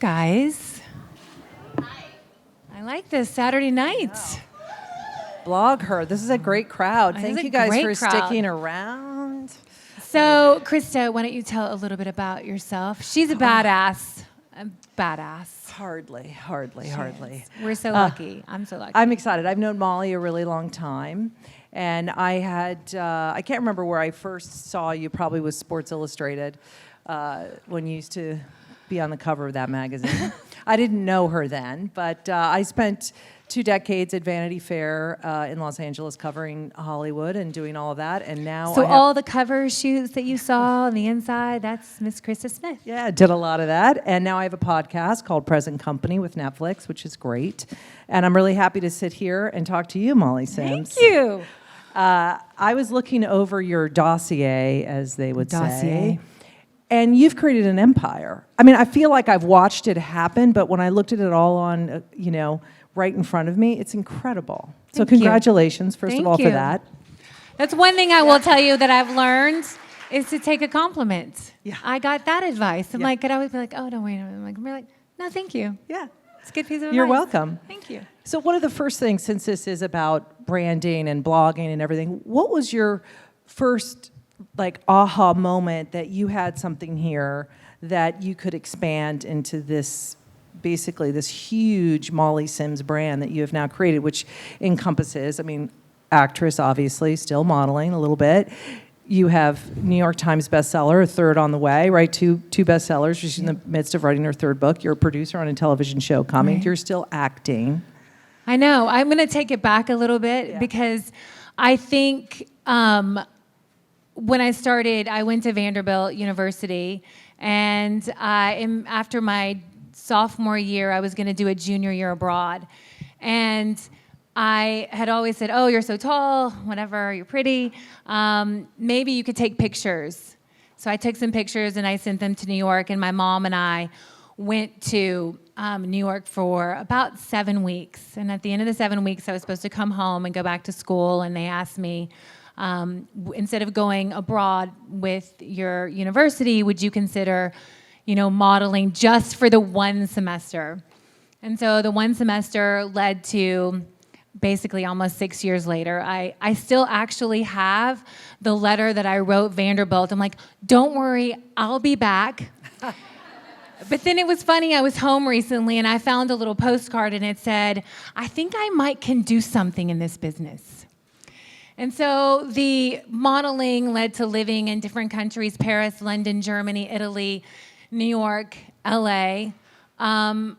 guys. I like this Saturday nights. BlogHer. This is a great crowd. Thank you guys for crowd. sticking around. So, Krista, why don't you tell a little bit about yourself? She's a badass. A badass. Hardly. We're so lucky. I'm so lucky. I'm excited. I've known Molly a really long time. And I can't remember where I first saw you, probably was Sports Illustrated, when you used to be on the cover of that magazine. I didn't know her then, but I spent 2 decades at Vanity Fair in Los Angeles covering Hollywood and doing all of that, and now So all the cover shoots that you saw on the inside, that's Miss Krista Smith. Yeah, did a lot of that, and now I have a podcast called Present Company with Netflix, which is great, and I'm really happy to sit here and talk to you, Molly Sims. Thank you. I was looking over your dossier, as they would say, and you've created an empire. I mean, I feel like I've watched it happen, but when I looked at it all on, right in front of me, it's incredible. So congratulations, first of all, for that. That's one thing I will tell you that I've learned is to take a compliment. Yeah. I got that advice. I'm like, I'd always be like, oh, don't wait a minute. I'm like, no, thank you. Yeah. It's a good piece of advice. You're welcome. Thank you. So one of the first things, since this is about branding and blogging and everything, what was your first aha moment that you had something here that you could expand into this, basically this huge Molly Sims brand that you have now created, which encompasses, actress, obviously, still modeling a little bit. You have New York Times bestseller, a third on the way, right? Two bestsellers. She's in the midst of writing her 3rd book. You're a producer on a television show coming. Right. You're still acting. I know. I'm going to take it back a little bit because I think when I started, I went to Vanderbilt University, and after my sophomore year, I was going to do a junior year abroad. And I had always said, oh, you're so tall, whatever, you're pretty. Maybe you could take pictures. So I took some pictures and I sent them to New York, and my mom and I went to New York for about 7 weeks. And at the end of the 7 weeks, I was supposed to come home and go back to school, and they asked me, instead of going abroad with your university, would you consider, modeling just for the 1 semester? And so the 1 semester led to basically almost 6 years later. I still actually have the letter that I wrote Vanderbilt. I'm like, don't worry, I'll be back. But then it was funny, I was home recently and I found a little postcard and it said, I think I can do something in this business. And so the modeling led to living in different countries: Paris, London, Germany, Italy, New York, LA. And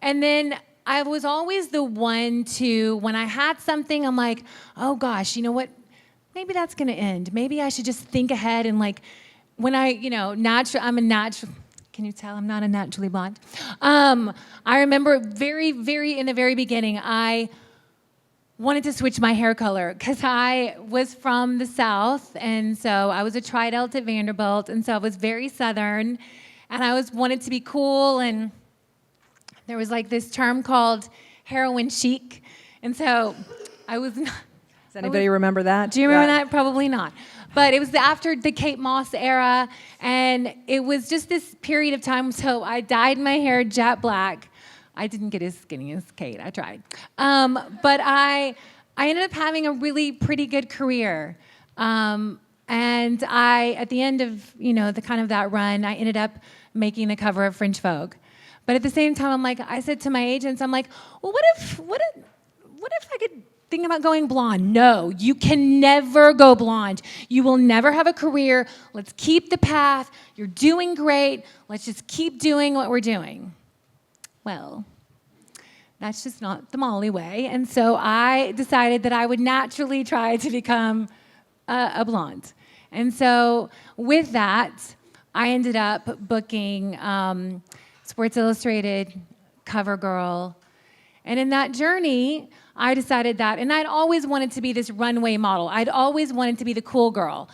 then I was always the one to, when I had something, I'm like, oh gosh, you know what? Maybe that's going to end. Maybe I should just think ahead and when I'm a natural, can you tell I'm not a naturally blonde? I remember very, very in the very beginning, I wanted to switch my hair color because I was from the South, and so I was a tri-delt at Vanderbilt, and so I was very Southern, and I wanted to be cool, and there was this term called heroin chic, and so I was not. Does anybody remember that? Do you remember that? Probably not. But it was after the Kate Moss era, and it was just this period of time, so I dyed my hair jet black. I didn't get as skinny as Kate. I tried. But I ended up having a really pretty good career. And at the end of, the kind of that run, I ended up making the cover of French Vogue. But at the same time, I said to my agents, well, what if I could think about going blonde? No, you can never go blonde. You will never have a career. Let's keep the path. You're doing great. Let's just keep doing what we're doing. Well, that's just not the Molly way. And so I decided that I would naturally try to become a blonde. And so with that, I ended up booking Sports Illustrated, CoverGirl. And in that journey, I decided that, and I'd always wanted to be this runway model. I'd always wanted to be the cool girl.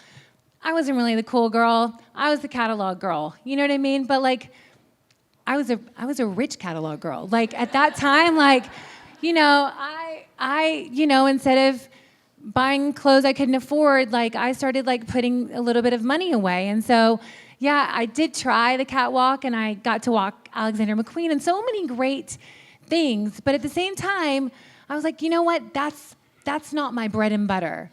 I wasn't really the cool girl. I was the catalog girl. You know what I mean? But I was a rich catalog girl. At that time, instead of buying clothes I couldn't afford, I started putting a little bit of money away. And so, yeah, I did try the catwalk, and I got to walk Alexander McQueen and so many great things. But at the same time, I was like, you know what? That's not my bread and butter.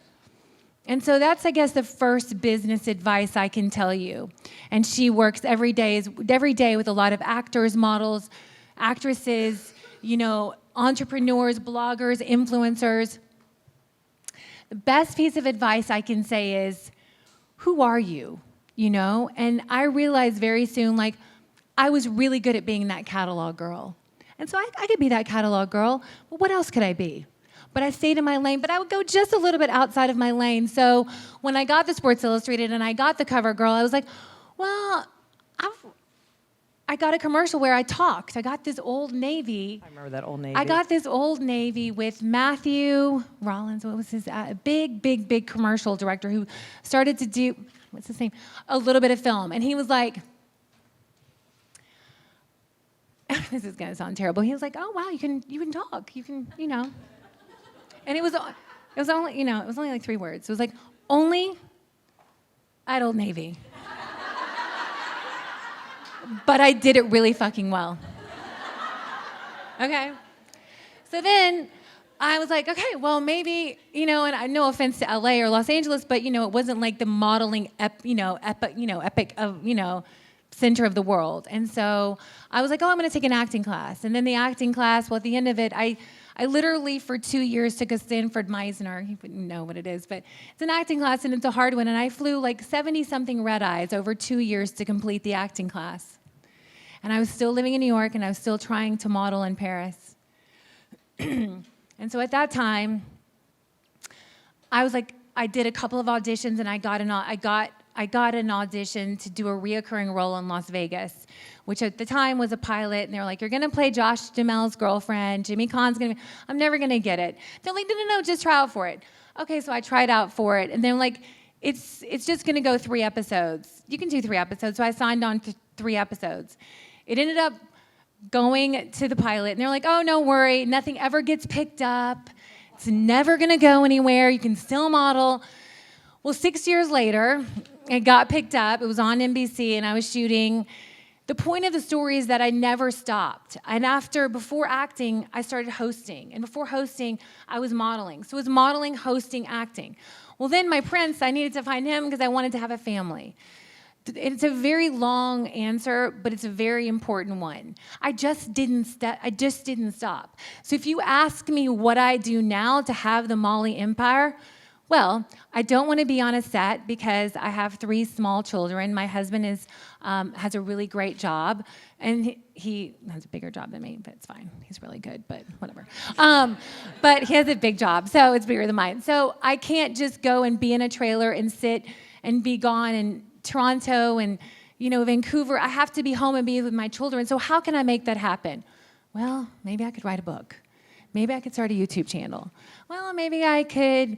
And so that's, I guess, the first business advice I can tell you. And she works every day with a lot of actors, models, actresses, entrepreneurs, bloggers, influencers. The best piece of advice I can say is, who are you? And I realized very soon, I was really good at being that catalog girl. And so I could be that catalog girl, but what else could I be? But I stayed in my lane, but I would go just a little bit outside of my lane. So when I got the Sports Illustrated and I got the cover girl, I was like, well, I got a commercial where I talked. I got this Old Navy. I remember that Old Navy. I got this Old Navy with Matthew Rollins. What was his big commercial director who started to do, what's his name? A little bit of film. And he was like, this is going to sound terrible. He was like, oh, wow, you can talk. You can, And it was only, it was only like 3 words. It was like, only at Old Navy. But I did it really fucking well. Okay? So then I was like, okay, well, maybe, and no offense to LA or Los Angeles, but, it wasn't like the modeling, epic of, center of the world. And so I was like, oh, I'm going to take an acting class. And then the acting class, well, at the end of it, I literally for 2 years took a Stanford Meisner. You wouldn't know what it is, but it's an acting class and it's a hard one. And I flew like 70-something red eyes over 2 years to complete the acting class. And I was still living in New York and I was still trying to model in Paris. And so at that time, I was like, I did a couple of auditions and I got an audition to do a reoccurring role in Las Vegas, which at the time was a pilot. And they were like, you're going to play Josh Duhamel's girlfriend. Jimmy Kahn's going to be, I'm never going to get it. They're like, no, just try out for it. Okay, so I tried out for it. And they're like, it's just going to go 3 episodes. You can do 3 episodes. So I signed on to 3 episodes. It ended up going to the pilot. And they're like, oh, no worry. Nothing ever gets picked up. It's never going to go anywhere. You can still model. Well, 6 years later, it got picked up. It was on NBC, and I was shooting. The point of the story is that I never stopped. And before acting, I started hosting. And before hosting, I was modeling. So it was modeling, hosting, acting. Well, then my prince, I needed to find him because I wanted to have a family. It's a very long answer, but it's a very important one. I just didn't stop. So if you ask me what I do now to have the Molly empire, well, I don't want to be on a set because I have 3 small children. My husband has a really great job, and he has a bigger job than me, but it's fine. He's really good, but whatever. But he has a big job, so it's bigger than mine. So I can't just go and be in a trailer and sit and be gone in Toronto and Vancouver. I have to be home and be with my children. So how can I make that happen? Well, maybe I could write a book. Maybe I could start a YouTube channel. Well, maybe I could.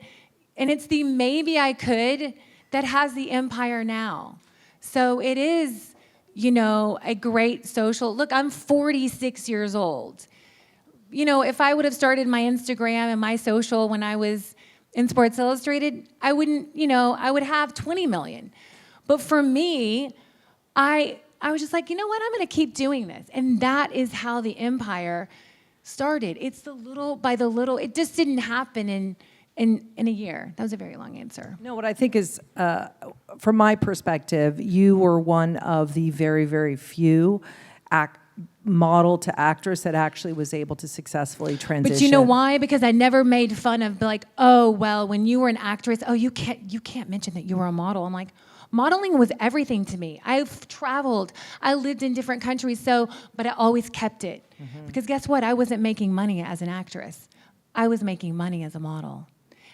And it's the maybe I could that has the empire now. So it is, a great social. Look, I'm 46 years old. If I would have started my Instagram and my social when I was in Sports Illustrated, I wouldn't, I would have 20 million. But for me, I was just like, you know what? I'm going to keep doing this. And that is how the empire started. It's the little by the little. It just didn't happen in a year. That was a very long answer. No, what I think is, from my perspective, you were one of the very, very few model to actress that actually was able to successfully transition. But you know why? Because I never made fun of oh, well, when you were an actress, oh, you can't mention that you were a model. I'm like, modeling was everything to me. I've traveled. I lived in different countries, but I always kept it. Mm-hmm. Because guess what? I wasn't making money as an actress. I was making money as a model.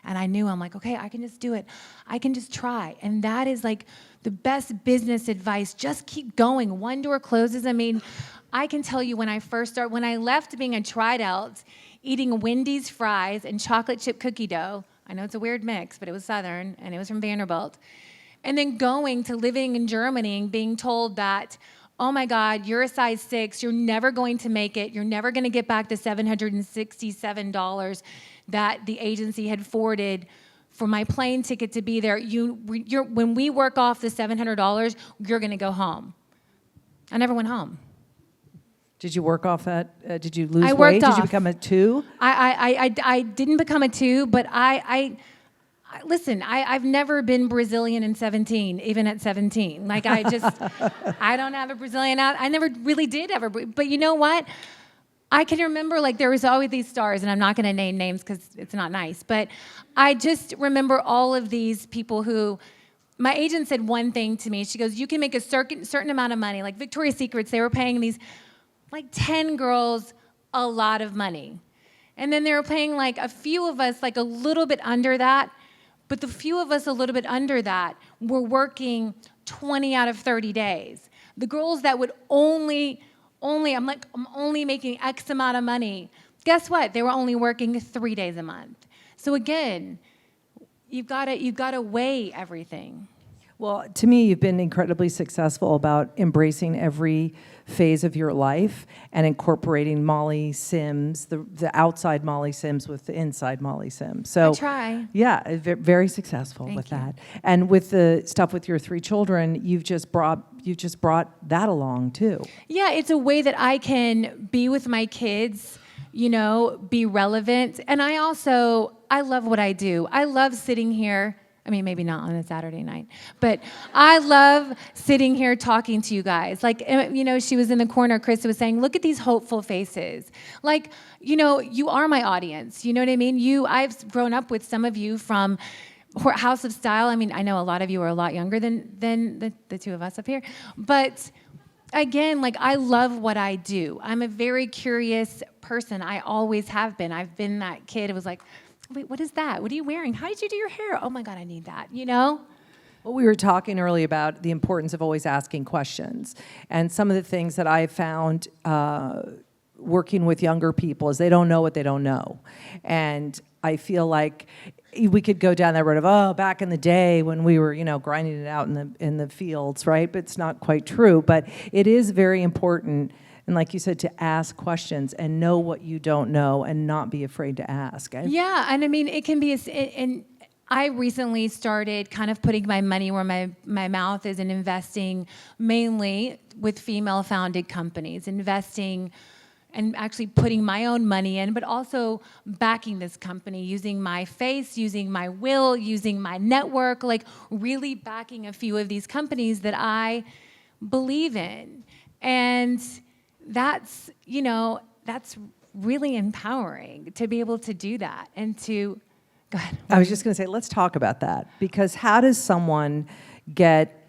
And I knew, I'm like, okay, I can just do it. I can just try. And that is like the best business advice. Just keep going. One door closes. I mean, I can tell you when I left being a tried-out, eating Wendy's fries and chocolate chip cookie dough. I know it's a weird mix, but it was Southern, and it was from Vanderbilt. And then going to living in Germany and being told that, oh my God, you're a size 6, you're never going to make it, you're never going to get back the $767 that the agency had forwarded for my plane ticket to be there. When we work off the $700, you're going to go home. I never went home. Did you work off that? Did you lose I weight? worked Did off. you become a 2? I didn't become a 2, but listen, I've never been Brazilian in 17, even at 17. Like, I don't have a Brazilian out. I never really did ever. But you know what? I can remember, like, there was always these stars, and I'm not going to name names because it's not nice, but I just remember all of these people who, my agent said one thing to me. She goes, you can make a certain amount of money. Like Victoria's Secrets, they were paying these, like, 10 girls a lot of money. And then they were paying, like, a few of us, like, a little bit under that. But the few of us a little bit under that were working 20 out of 30 days. The girls that would only, I'm only making X amount of money. Guess what? They were only working 3 days a month. So again, you've got to weigh everything. Well, to me, you've been incredibly successful about embracing every phase of your life and incorporating Molly Sims, the outside Molly Sims with the inside Molly Sims. So I try. Yeah, very successful with that. And with the stuff with your 3 children, you've just brought that along too. Yeah, it's a way that I can be with my kids, be relevant. And I love what I do. I love sitting here. I mean, maybe not on a Saturday night, but I love sitting here talking to you guys. Like, she was in the corner, Krista was saying, look at these hopeful faces. Like, you are my audience. You know what I mean? I've grown up with some of you from House of Style. I mean, I know a lot of you are a lot younger than the 2 of us up here. But again, like, I love what I do. I'm a very curious person. I always have been. I've been that kid who was like, wait, what is that? What are you wearing? How did you do your hair? Oh my God, I need that, Well, we were talking earlier about the importance of always asking questions. And some of the things that I found working with younger people is they don't know what they don't know. And I feel like we could go down that road of, back in the day when we were, grinding it out in the fields, right? But it's not quite true. But it is very important, and like you said, to ask questions and know what you don't know and not be afraid to ask. Yeah, and I mean, it can be, and I recently started kind of putting my money where my mouth is and investing mainly with female-founded companies, investing and actually putting my own money in, but also backing this company, using my face, using my will, using my network, like really backing a few of these companies that I believe in. And that's really empowering to be able to do that and to, go ahead. I was just going to say, let's talk about that, because how does someone get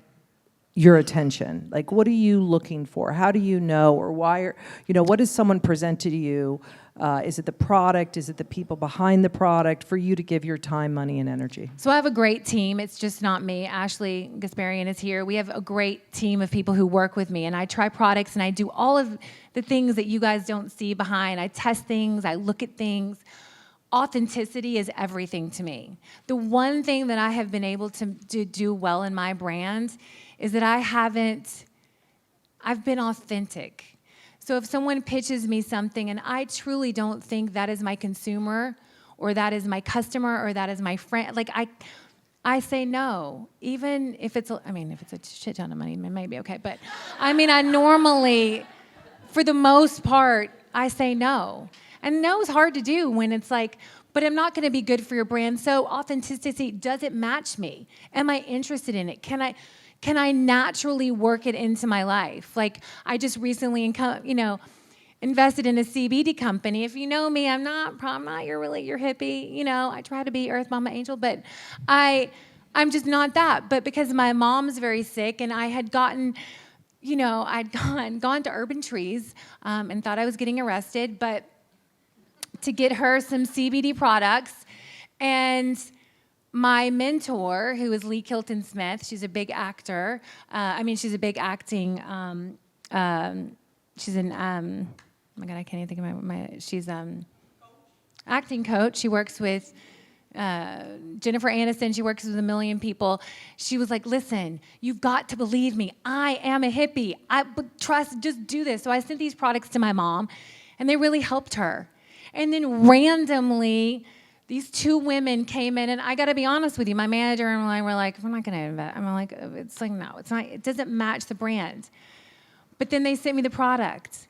your attention? Like, what are you looking for? How do you know, or why what does someone present to you? Is it the product? Is it the people behind the product for you to give your time, money, and energy? So I have a great team. It's just not me. Ashley Gasparian is here. We have a great team of people who work with me, and I try products, and I do all of the things that you guys don't see behind. I test things. I look at things. Authenticity is everything to me. The one thing that I have been able to do well in my brand is that I've been authentic. So if someone pitches me something and I truly don't think that is my consumer or that is my customer or that is my friend, like I say no. Even if it's a shit ton of money, it may be okay. But I normally, for the most part, I say no. And no is hard to do when it's like, but I'm not going to be good for your brand. So authenticity, does it match me? Am I interested in it? Can I naturally work it into my life? Like, I just recently, invested in a CBD company. If you know me, I'm not your hippie. I try to be Earth Mama Angel, but I'm just not that. But because my mom's very sick, and I had gotten, I'd gone to Urban Trees and thought I was getting arrested, but to get her some CBD products, and my mentor, who is Lee Kilton Smith, she's a big actor. She's a big acting. She's an oh my God, I can't even think of she's acting coach. She works with Jennifer Aniston. She works with 1 million people. She was like, listen, you've got to believe me. I am a hippie. Trust, just do this. So I sent these products to my mom, and they really helped her. And then randomly, these two women came in, and I got to be honest with you, my manager and I were like, we're not going to invest. I'm like, it's like, no, it's not. It doesn't match the brand. But then they sent me the product.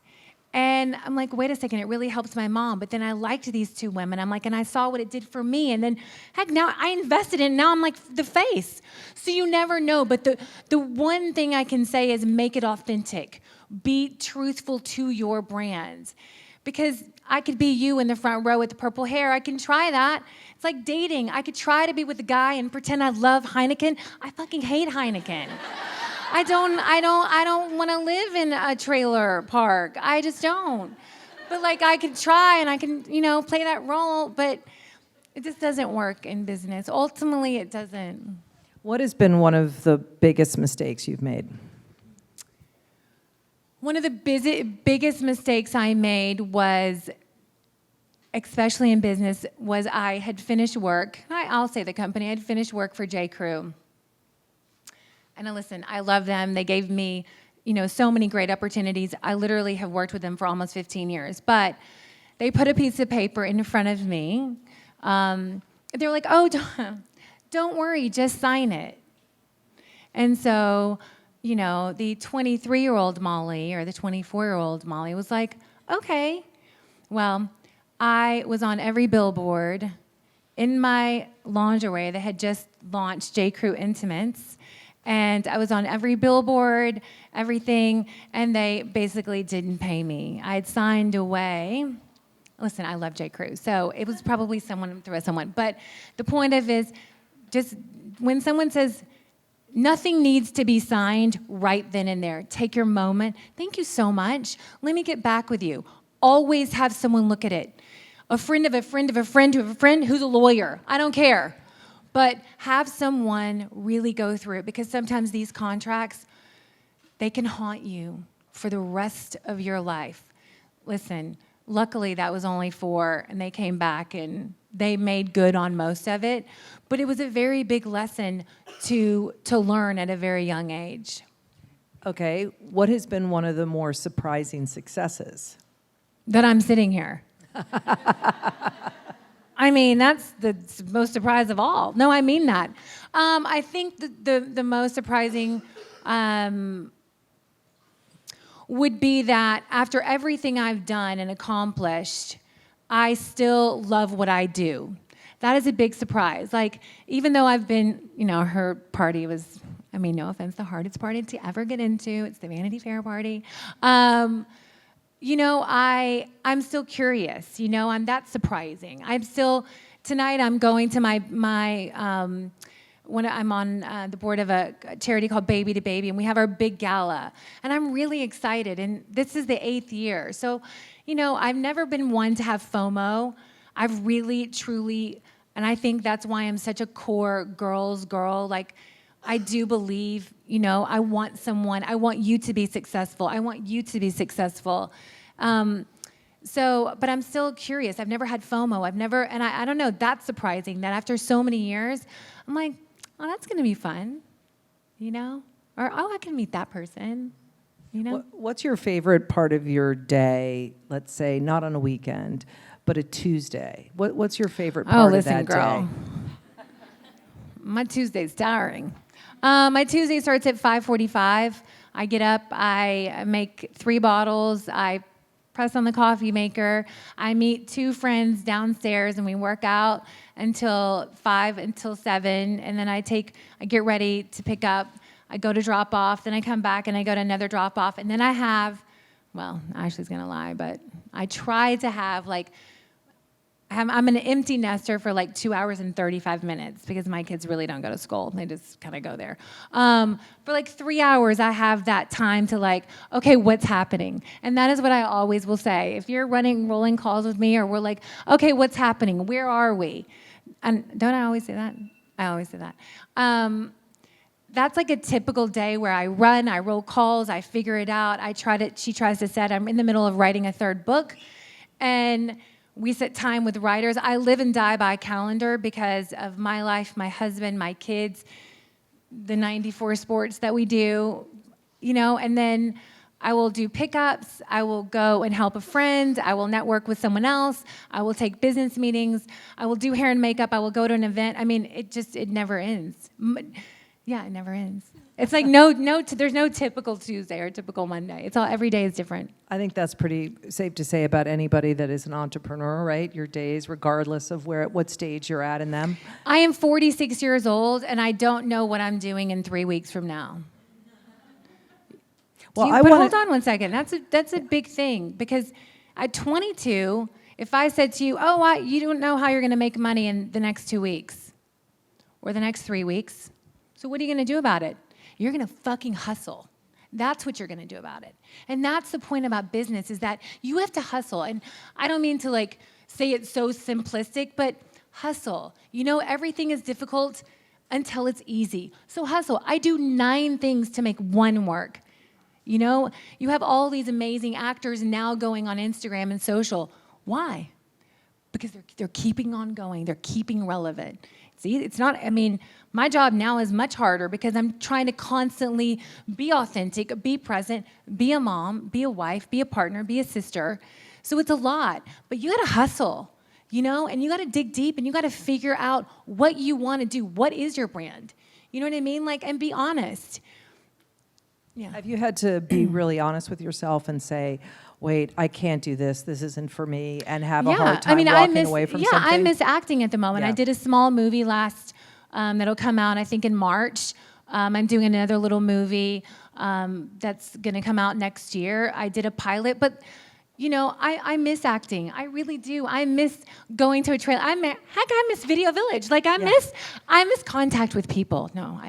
And I'm like, wait a second, it really helps my mom. But then I liked these two women. I'm like, and I saw what it did for me. And then, heck, now I invested in it. Now I'm like the face. So you never know. But the one thing I can say is make it authentic. Be truthful to your brand. Because I could be you in the front row with the purple hair. I can try that. It's like dating. I could try to be with a guy and pretend I love Heineken. I fucking hate Heineken. I don't want to live in a trailer park. I just don't. But like I could try and I can, play that role, but it just doesn't work in business. Ultimately, it doesn't. What has been one of the biggest mistakes you've made? One of the biggest mistakes I made was, especially in business, was I had finished work. I'll say the company. I had finished work for J. Crew. And listen, I love them. They gave me, so many great opportunities. I literally have worked with them for almost 15 years. But they put a piece of paper in front of me. They were like, oh, don't worry, just sign it. And so, the 23-year-old Molly or the 24-year-old Molly was like, okay. Well, I was on every billboard in my lingerie that had just launched J. Crew Intimates. And I was on every billboard, everything, and they basically didn't pay me. I had signed away. Listen, I love J. Crew, so it was probably someone through someone. But the point of is, just when someone says, nothing needs to be signed right then and there. Take your moment. Thank you so much. Let me get back with you. Always have someone look at it. A friend of a friend of a friend of a friend who's a lawyer. I don't care. But have someone really go through it, because sometimes these contracts, they can haunt you for the rest of your life. Listen, luckily that was only 4, and they came back and they made good on most of it. But it was a very big lesson to learn at a very young age. Okay, what has been one of the more surprising successes? That I'm sitting here. I mean, that's the most surprise of all. No, I mean that. I think the most surprising would be that after everything I've done and accomplished, I still love what I do. That is a big surprise. Like, even though I've been, her party was, no offense, the hardest party to ever get into. It's the Vanity Fair party. I'm still curious, that's surprising. Tonight I'm going to I'm on the board of a charity called Baby to Baby, and we have our big gala, and I'm really excited, and this is the 8th year. So, I've never been one to have FOMO. I've really, truly, and I think that's why I'm such a core girl's girl. Like, I do believe, I want you to be successful. I want you to be successful. But I'm still curious. I've never had FOMO. And I don't know, that's surprising that after so many years, I'm like, oh, that's going to be fun, Or, oh, I can meet that person, What's your favorite part of your day, let's say, not on a weekend, but a Tuesday? What's your favorite part of that girl. Day? My Tuesday's tiring. My Tuesday starts at 5:45. I get up, I make 3 bottles, I press on the coffee maker, I meet 2 friends downstairs, and we work out until 7, and then I get ready to pick up, I go to drop off, then I come back and I go to another drop off, and then I have, Ashley's gonna lie, but I try to have I'm an empty nester for 2 hours and 35 minutes because my kids really don't go to school. They just kind of go there. For 3 hours, I have that time to okay, what's happening? And that is what I always will say. If you're rolling calls with me, or we're like, okay, what's happening? Where are we? And don't I always say that? I always say that. That's a typical day where I run, I roll calls, I figure it out. She tries to set, I'm in the middle of writing a 3rd book, and we set time with writers. I live and die by calendar because of my life, my husband, my kids, the 94 sports that we do, and then I will do pickups. I will go and help a friend. I will network with someone else. I will take business meetings. I will do hair and makeup. I will go to an event. I mean, it never ends. Yeah, it never ends. It's like there's no typical Tuesday or typical Monday. It's all, every day is different. I think that's pretty safe to say about anybody that is an entrepreneur, right? Your days, regardless of what stage you're at in them. I am 46 years old, and I don't know what I'm doing in 3 weeks from now. Well, hold on one second. That's a big thing, because at 22, if I said to you, you don't know how you're going to make money in the next 2 weeks or the next 3 weeks, so what are you going to do about it? You're going to fucking hustle. That's what you're going to do about it. And that's the point about business, is that you have to hustle. And I don't mean to like say it so simplistic, but hustle. You know, everything is difficult until it's easy. So hustle. I do 9 things to make 1 work. You know, you have all these amazing actors now going on Instagram and social. Why? Because they're keeping on going. They're keeping relevant. See, it's not, I mean, my job now is much harder because I'm trying to constantly be authentic, be present, be a mom, be a wife, be a partner, be a sister. So it's a lot, but you gotta hustle, you know, and you gotta dig deep and you gotta figure out what you wanna do. What is your brand? You know what I mean? Like, and be honest. Yeah. Have you had to be really honest with yourself and say, wait, I can't do this. This isn't for me, and have a hard time walking away from something? I miss acting at the moment. Yeah. I did a small movie that'll come out, I think, in March. I'm doing another little movie that's going to come out next year. I did a pilot, but you know, I miss acting. I really do. I miss going to a trailer. I miss Video Village. Like I miss contact with people. No,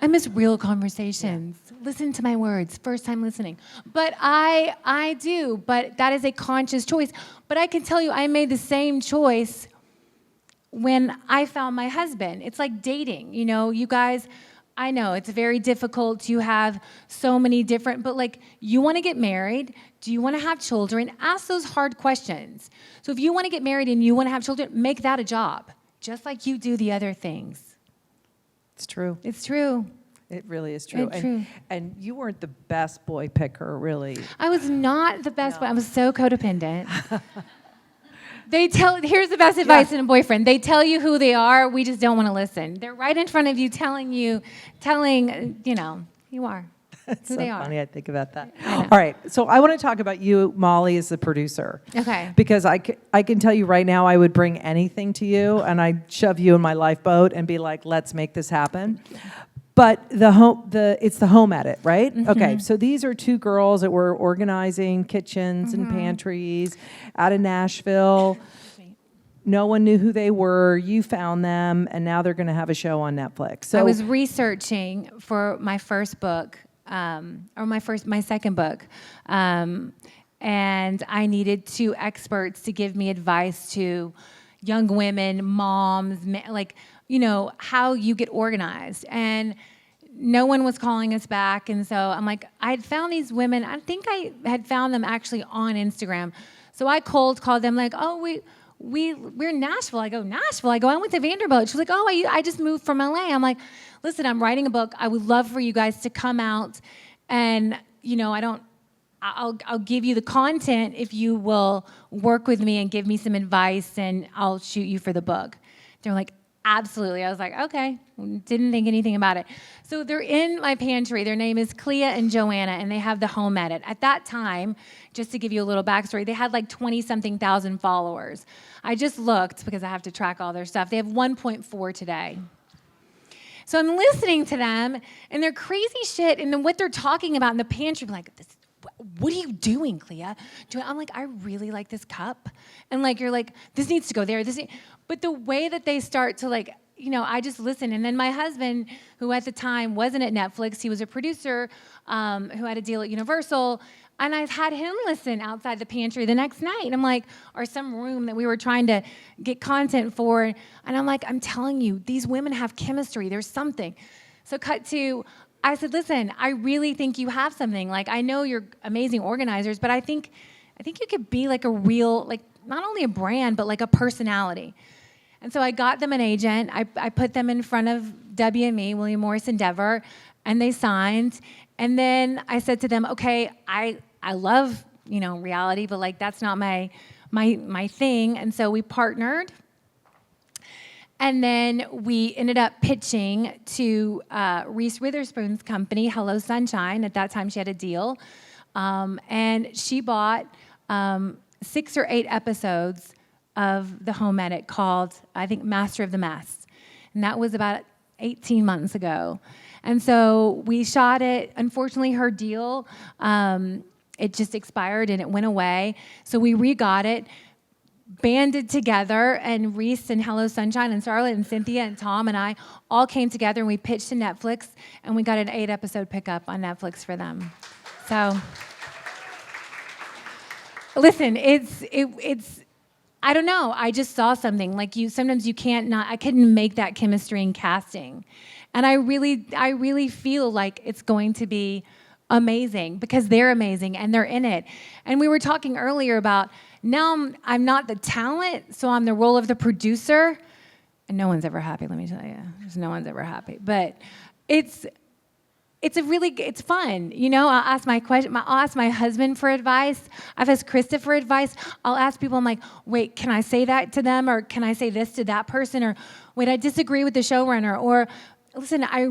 I miss real conversations. Yeah. Listen to my words, first time listening. But I do, but that is a conscious choice. But I can tell you, I made the same choice when I found my husband. It's like dating, you know, you guys, I know it's very difficult. You have so many different, but like, you want to get married. Do you want to have children? Ask those hard questions. So if you want to get married and you want to have children, make that a job, just like you do the other things. It's true. It's true. It really is true. It's true. And you weren't the best boy picker, really. I was not the best boy. I was so codependent. Here's the best advice in a boyfriend. They tell you who they are. We just don't want to listen. They're right in front of you telling, you know, you are. It's who so they are. funny I think about that. All right, so I want to talk about you, Molly, as the producer. Okay. Because I can tell you right now, I would bring anything to you, and I'd shove you in my lifeboat and be like, let's make this happen. But it's the home edit, right? Mm-hmm. Okay, so these are 2 girls that were organizing kitchens and pantries out of Nashville. No one knew who they were. You found them, and now they're going to have a show on Netflix. So I was researching for my first book, or my second book, and I needed 2 experts to give me advice to young women, moms, like, you know, how you get organized. And no one was calling us back, and so I'm like, I had found these women. I think I had found them actually on Instagram. So I cold called them, like, oh, we're in Nashville. I go, Nashville? I go, I went to Vanderbilt. She's like, oh, I just moved from LA. I'm like, listen, I'm writing a book. I would love for you guys to come out, and, you know, I'll give you the content if you will work with me and give me some advice, and I'll shoot you for the book. They're like, absolutely. I was like, okay. Didn't think anything about it. So they're in my pantry. Their name is Clea and Joanna, and they have the home edit. At that time, just to give you a little backstory, they had like 20-something thousand followers. I just looked because I have to track all their stuff. They have 1.4 today. So I'm listening to them, and they're crazy shit, and then what they're talking about in the pantry, I'm like, what are you doing, Clea? I'm like, I really like this cup. And like, you're like, this needs to go there. But the way that they start to like, you know, I just listen. And then my husband, who at the time wasn't at Netflix, he was a producer who had a deal at Universal. And I had him listen outside the pantry the next night. I'm like, or some room that we were trying to get content for. And I'm like, I'm telling you, these women have chemistry. There's something. So cut to, I said, listen, I really think you have something. Like, I know you're amazing organizers, but I think you could be like a real, like, not only a brand, but like a personality. And so I got them an agent. I put them in front of WME, William Morris Endeavor, and they signed. And then I said to them, okay, I love, reality, but like that's not my thing. And so we partnered. And then we ended up pitching to Reese Witherspoon's company, Hello Sunshine. At that time, she had a deal. And she bought 6 or 8 episodes of the home edit called, I think, Master of the Mess. And that was about 18 months ago. And so we shot it. Unfortunately, her deal, it just expired and it went away. So we re-got it, banded together, and Reese and Hello Sunshine and Charlotte and Cynthia and Tom and I all came together and we pitched to Netflix, and we got an 8-episode pickup on Netflix for them. So, listen, it's I don't know. I just saw something. Like sometimes you can't not. I couldn't make that chemistry in casting, and I really feel like it's going to be amazing because they're amazing and they're in it. And we were talking earlier about now I'm not the talent, so I'm the role of the producer, and no one's ever happy. Let me tell you, no one's ever happy. But it's fun. I'll ask I'll ask my husband for advice. I've asked Krista for advice. I'll ask people, I'm like, wait, can I say that to them? Or can I say this to that person? Or wait, I disagree with the showrunner. Or listen, I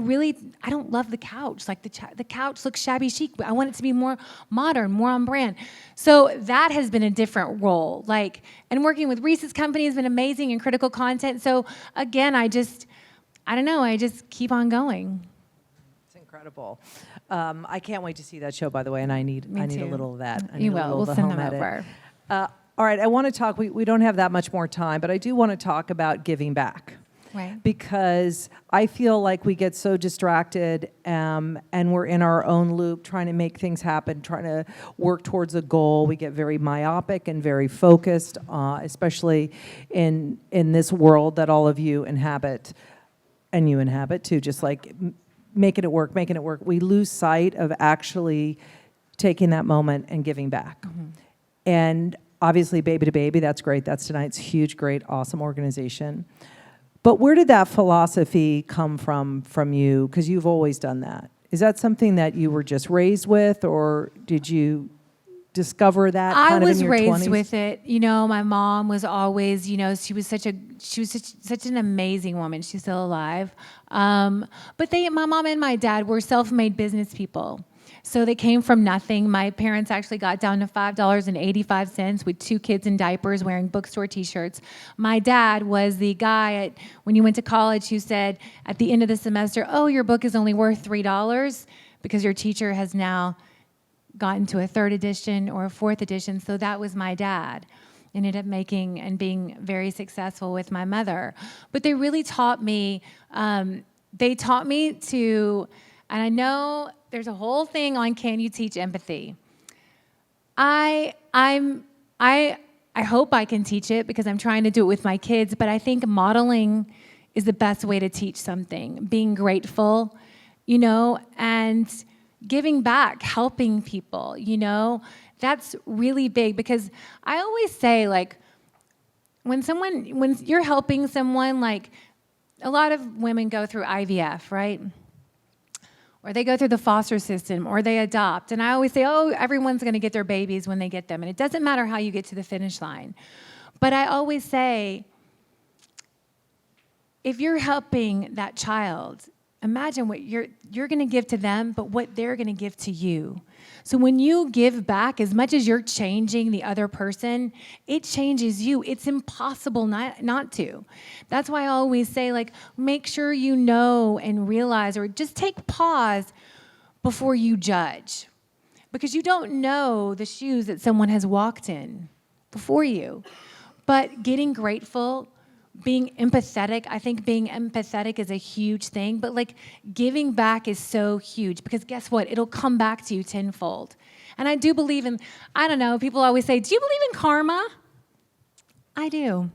don't love the couch. Like the couch looks shabby chic. I want it to be more modern, more on brand. So that has been a different role. And working with Reese's company has been amazing in critical content. So again, I just keep on going. Incredible. I can't wait to see that show, by the way, and I need a little of that. You will. We'll send them over. All right, I want to talk, we don't have that much more time, but I do want to talk about giving back. Right. Because I feel like we get so distracted and we're in our own loop trying to make things happen, trying to work towards a goal. We get very myopic and very focused, especially in this world that all of you inhabit, and you inhabit too, just like making it work. We lose sight of actually taking that moment and giving back. Mm-hmm. And obviously, Baby to Baby, that's great. That's tonight's huge, great, awesome organization. But where did that philosophy come from you? Because you've always done that. Is that something that you were just raised with, or did you discover that kind of in your 20s? I was raised with it. My mom was always, she was such an amazing woman. She's still alive. But my mom and my dad were self-made business people. So they came from nothing. My parents actually got down to $5.85 with 2 kids in diapers wearing bookstore T-shirts. My dad was the guy when you went to college who said at the end of the semester, oh, your book is only worth $3 because your teacher has now gotten to a 3rd edition or a 4th edition. So that was my dad. Ended up making and being very successful with my mother. But they really taught me, to, and I know there's a whole thing on can you teach empathy. I hope I can teach it because I'm trying to do it with my kids, but I think modeling is the best way to teach something. Being grateful, and giving back, helping people, that's really big because I always say, when you're helping someone, a lot of women go through IVF, right? Or they go through the foster system, or they adopt. And I always say, oh, everyone's going to get their babies when they get them. And it doesn't matter how you get to the finish line. But I always say, if you're helping that child, imagine what you're going to give to them, but what they're going to give to you. So when you give back, as much as you're changing the other person, it changes you. It's impossible not to. That's why I always say, make sure you know and realize, or just take pause before you judge. Because you don't know the shoes that someone has walked in before you. But getting grateful, being empathetic, I think being empathetic is a huge thing, but giving back is so huge because guess what? It'll come back to you tenfold. And I do believe in, I don't know, people always say, do you believe in karma? I do.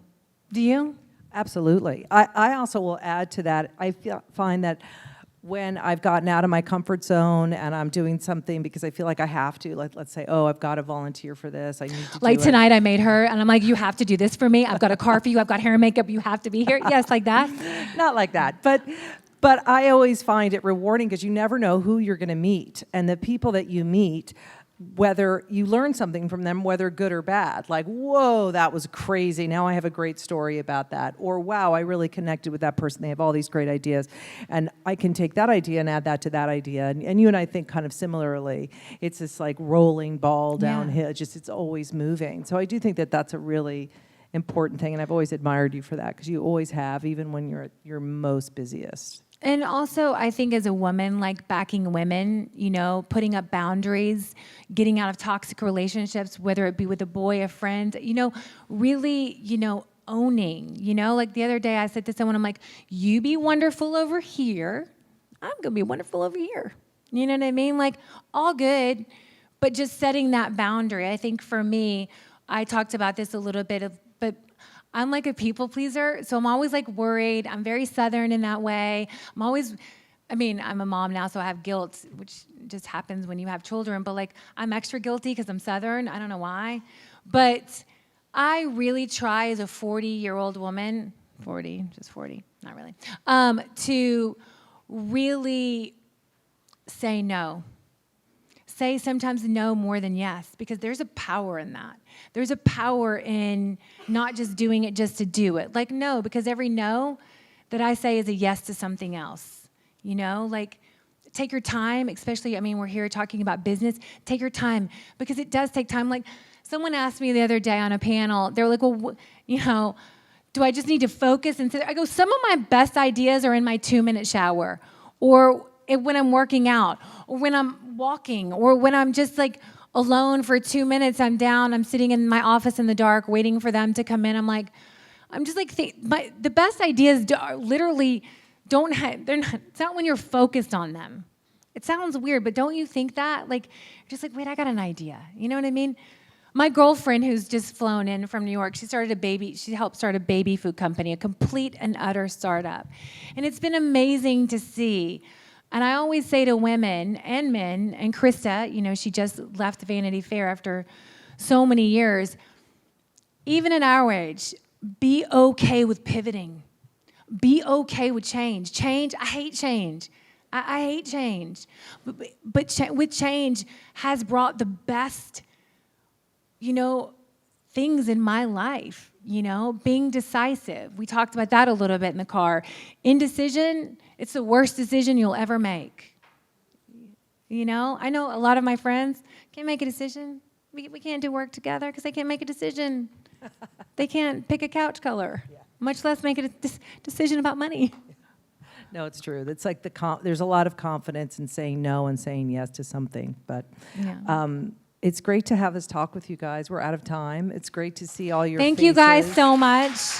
Do you? Absolutely. I also will add to that, I find that when I've gotten out of my comfort zone and I'm doing something because I feel like I have to, let's say, oh, I've got to volunteer for this. I need to do it. Tonight I made her, and I'm like, you have to do this for me. I've got a car for you. I've got hair and makeup. You have to be here. Yes, like that. Not like that. But But I always find it rewarding because you never know who you're going to meet. And the people that you meet, whether you learn something from them, whether good or bad, like, whoa, that was crazy. Now I have a great story about that. Or, wow, I really connected with that person. They have all these great ideas. And I can take that idea and add that to that idea. And you and I think kind of similarly. It's this like rolling ball downhill. It's always moving. So I do think that that's a really important thing. And I've always admired you for that because you always have, even when you're at your most busiest. And also, I think as a woman, like backing women, putting up boundaries, getting out of toxic relationships, whether it be with a boy, a friend, really, owning, like the other day I said to someone, I'm like, you be wonderful over here. I'm going to be wonderful over here. You know what I mean? Like all good, but just setting that boundary. I think for me, I talked about this a little bit, but I'm like a people pleaser, so I'm always like worried. I'm very Southern in that way. I'm a mom now, so I have guilt, which just happens when you have children, but like I'm extra guilty because I'm Southern. I don't know why. But I really try as a 40-year-old woman, 40, not really, to really say no. Say sometimes no more than yes, because there's a power in that. There's a power in not just doing it just to do it. Like no, because every no that I say is a yes to something else. Like take your time, especially, we're here talking about business. Take your time, because it does take time. Like someone asked me the other day on a panel, they're like, well, do I just need to focus? And I go, some of my best ideas are in my 2-minute shower, or when I'm working out, or when I'm walking, or when I'm just like alone for 2 minutes, I'm down, I'm sitting in my office in the dark waiting for them to come in. I'm just like, the best ideas literally it's not when you're focused on them. It sounds weird, but don't you think that? Like, you're just like, wait, I got an idea. You know what I mean? My girlfriend who's just flown in from New York, she helped start a baby food company, a complete and utter startup. And it's been amazing to see. And I always say to women and men, and Krista, she just left Vanity Fair after so many years. Even at our age, be okay with pivoting. Be okay with change. I hate change. I hate change. But with change has brought the best, things in my life, being decisive. We talked about that a little bit in the car. Indecision, it's the worst decision you'll ever make. I know a lot of my friends can't make a decision. We can't do work together because they can't make a decision. They can't pick a couch color, much less make a decision about money. No, it's true. It's like there's a lot of confidence in saying no and saying yes to something. But it's great to have this talk with you guys. We're out of time. It's great to see all your faces. Thank you guys so much.